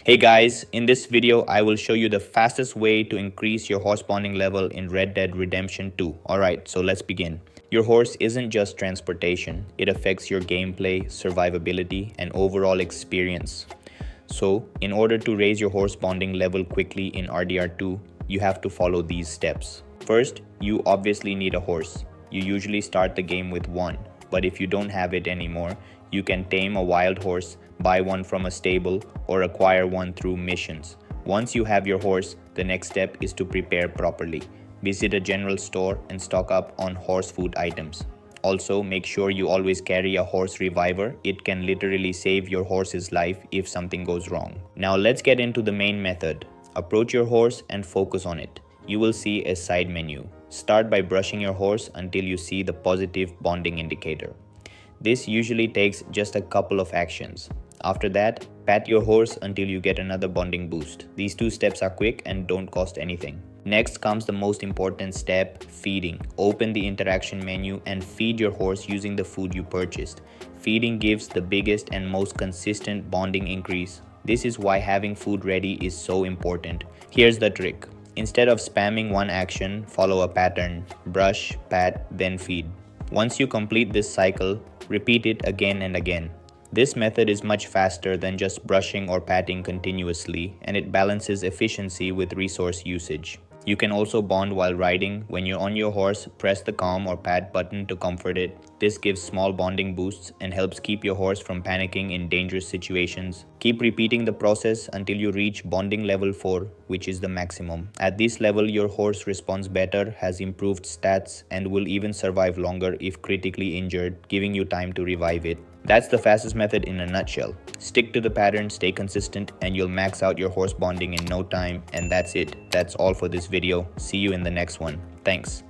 Hey guys, in this video I will show you the fastest way to increase your horse bonding level in Red Dead Redemption 2. Alright, so let's begin. Your horse isn't just transportation, it affects your gameplay, survivability, and overall experience. So, in order to raise your horse bonding level quickly in RDR2, you have to follow these steps. First, you obviously need a horse. You usually start the game with one, but if you don't have it anymore, you can tame a wild horse, buy one from a stable, or acquire one through missions. Once you have your horse, the next step is to prepare properly. Visit a general store and stock up on horse food items. Also, make sure you always carry a horse reviver. It can literally save your horse's life if something goes wrong. Now let's get into the main method. Approach your horse and focus on it. You will see a side menu. Start by brushing your horse until you see the positive bonding indicator. This usually takes just a couple of actions. After that, pat your horse until you get another bonding boost. These two steps are quick and don't cost anything. Next comes the most important step, feeding. Open the interaction menu and feed your horse using the food you purchased. Feeding gives the biggest and most consistent bonding increase. This is why having food ready is so important. Here's the trick. Instead of spamming one action, follow a pattern. Brush, pat, then feed. Once you complete this cycle, repeat it again and again. This method is much faster than just brushing or patting continuously, and it balances efficiency with resource usage. You can also bond while riding. When you're on your horse, press the calm or pat button to comfort it. This gives small bonding boosts and helps keep your horse from panicking in dangerous situations. Keep repeating the process until you reach bonding level 4, which is the maximum. At this level, your horse responds better, has improved stats, and will even survive longer if critically injured, giving you time to revive it. That's the fastest method in a nutshell. Stick to the pattern, stay consistent, and you'll max out your horse bonding in no time. And that's it. That's all for this video. See you in the next one. Thanks.